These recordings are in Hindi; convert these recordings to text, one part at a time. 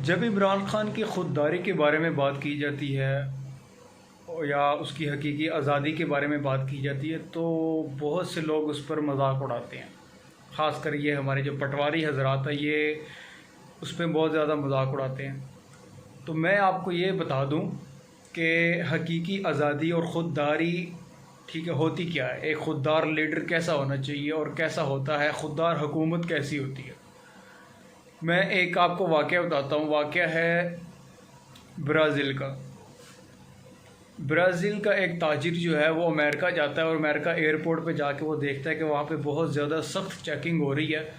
जब इमरान खान की ख़ुददारी के बारे में बात की जाती है या उसकी हकीकी आज़ादी के बारे में बात की जाती है तो बहुत से लोग उस पर मजाक उड़ाते हैं। ख़ासकर ये हमारे जो पटवारी हजरात हैं ये उस पर बहुत ज़्यादा मजाक उड़ाते हैं। तो मैं आपको ये बता दूं कि हकीकी आज़ादी और ख़ुददारी ठीक है होती क्या है, एक ख़ुददार लीडर कैसा होना चाहिए और कैसा होता है, ख़ुददार हुकूमत कैसी होती है। मैं एक आपको वाक़या बताता हूँ। वाक़या है ब्राज़ील का। ब्राज़ील का एक ताजिर जो है वो अमेरिका जाता है और अमेरिका एयरपोर्ट पे जाके वो देखता है कि वहाँ पे बहुत ज़्यादा सख्त चेकिंग हो रही है।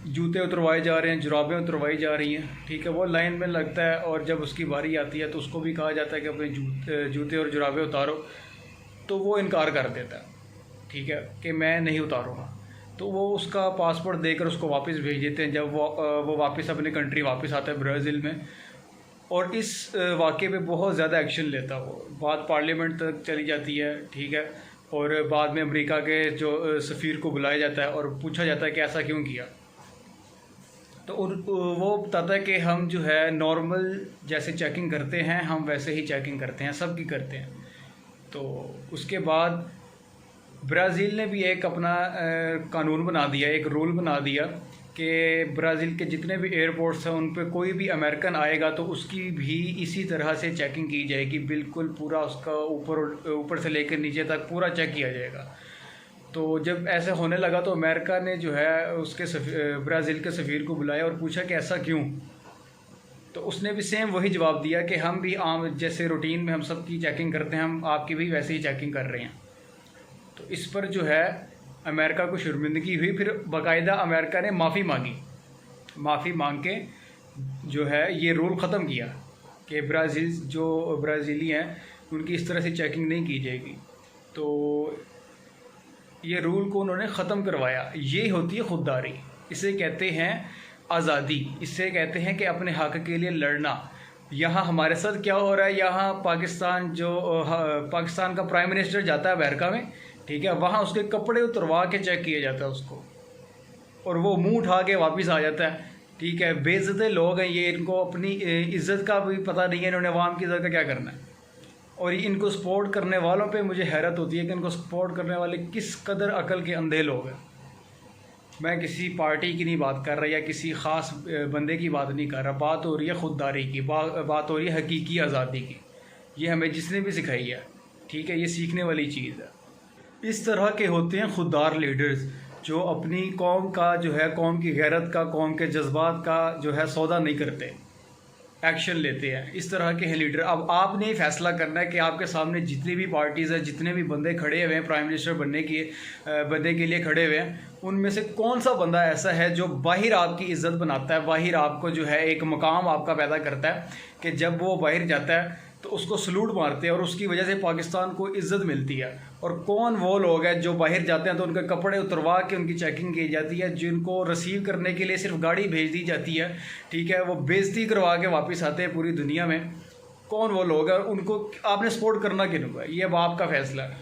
जूते उतरवाए जा रहे हैं, जुराबें उतरवाई जा रही हैं, ठीक है। वो लाइन में लगता है और जब उसकी बारी आती है तो उसको भी कहा जाता है कि अपने जूते और जुराबें उतारो, तो वो इनकार कर देता है, ठीक है, कि मैं नहीं उतारूँगा। तो वो उसका पासपोर्ट देकर उसको वापस भेज देते हैं। जब वो वापस अपने कंट्री वापस आता है ब्राज़ील में, और इस वाक़े पे बहुत ज़्यादा एक्शन लेता है वो। बात पार्लियामेंट तक चली जाती है, ठीक है, और बाद में अमेरिका के जो सफ़ीर को बुलाया जाता है और पूछा जाता है कि ऐसा क्यों किया। तो वो बताता है कि हम जो है नॉर्मल जैसे चेकिंग करते हैं हम वैसे ही चेकिंग करते हैं, सब की करते हैं। तो उसके बाद ब्राज़ील ने भी एक अपना कानून बना दिया, एक रूल बना दिया कि ब्राज़ील के जितने भी एयरपोर्ट्स हैं उन पे कोई भी अमेरिकन आएगा तो उसकी भी इसी तरह से चेकिंग की जाएगी, बिल्कुल पूरा उसका ऊपर से लेकर नीचे तक पूरा चेक किया जाएगा। तो जब ऐसे होने लगा तो अमेरिका ने जो है उसके ब्राज़ील के सफ़ीर को बुलाया और पूछा कि ऐसा क्यों। तो उसने भी सेम वही जवाब दिया कि हम भी आम जैसे रूटीन में हम सब की चेकिंग करते हैं, हम आपकी भी वैसे ही चेकिंग कर रहे हैं। तो इस पर जो है अमेरिका को शर्मिंदगी हुई। फिर बाकायदा अमेरिका ने माफ़ी मांगी, माफ़ी मांग के जो है ये रूल ख़त्म किया कि ब्राज़ीली हैं उनकी इस तरह से चेकिंग नहीं की जाएगी। तो ये रूल को उन्होंने ख़त्म करवाया। ये होती है ख़ुददारी, इसे कहते हैं आज़ादी, इसे कहते हैं कि अपने हक़ के लिए लड़ना। यहाँ हमारे साथ क्या हो रहा है, यहाँ पाकिस्तान का प्राइम मिनिस्टर जाता है अमेरिका में, ठीक है, वहाँ उसके कपड़े उतरवा के चेक किया जाता है उसको, और वो मुंह उठा के वापस आ जाता है, ठीक है। बेइज्जते लोग हैं ये, इनको अपनी इज़्ज़त का भी पता नहीं है, इन्होंने अवाम की इज़्ज़त का क्या करना है। और इनको सपोर्ट करने वालों पे मुझे हैरत होती है कि इनको सपोर्ट करने वाले किस कदर अकल के अंधे लोग हैं। मैं किसी पार्टी की नहीं बात कर रहा या किसी ख़ास बंदे की बात नहीं कर रहा, बात हो रही है ख़ुददारी की, बात हो रही है हकीकी आज़ादी की। ये हमें जिसने भी सिखाई है, ठीक है, ये सीखने वाली चीज़ है। इस तरह के होते हैं ख़ुददार लीडर्स जो अपनी कौम का जो है, कौम की गैरत का, कौम के जज्बात का जो है सौदा नहीं करते, एक्शन लेते हैं। इस तरह के हैं लीडर। अब आपने फैसला करना है कि आपके सामने जितनी भी पार्टीज़ हैं, जितने भी बंदे खड़े हुए हैं प्राइम मिनिस्टर बनने के लिए खड़े हुए हैं, उनमें से कौन सा बंदा ऐसा है जो बाहर आपकी इज़्ज़त बनाता है, बाहर आपको जो है एक मकाम आपका पैदा करता है कि जब वो बाहर जाता है तो उसको सलूट मारते हैं और उसकी वजह से पाकिस्तान को इज़्ज़त मिलती है। और कौन वो लोग हैं जो बाहर जाते हैं तो उनके कपड़े उतरवा के उनकी चेकिंग की जाती है, जिनको रिसीव करने के लिए सिर्फ गाड़ी भेज दी जाती है, ठीक है, वो बेइज्जती करवा के वापस आते हैं पूरी दुनिया में। कौन वो लोग हैं, उनको आपने सपोर्ट करना किन को है, ये अब आपका फैसला है।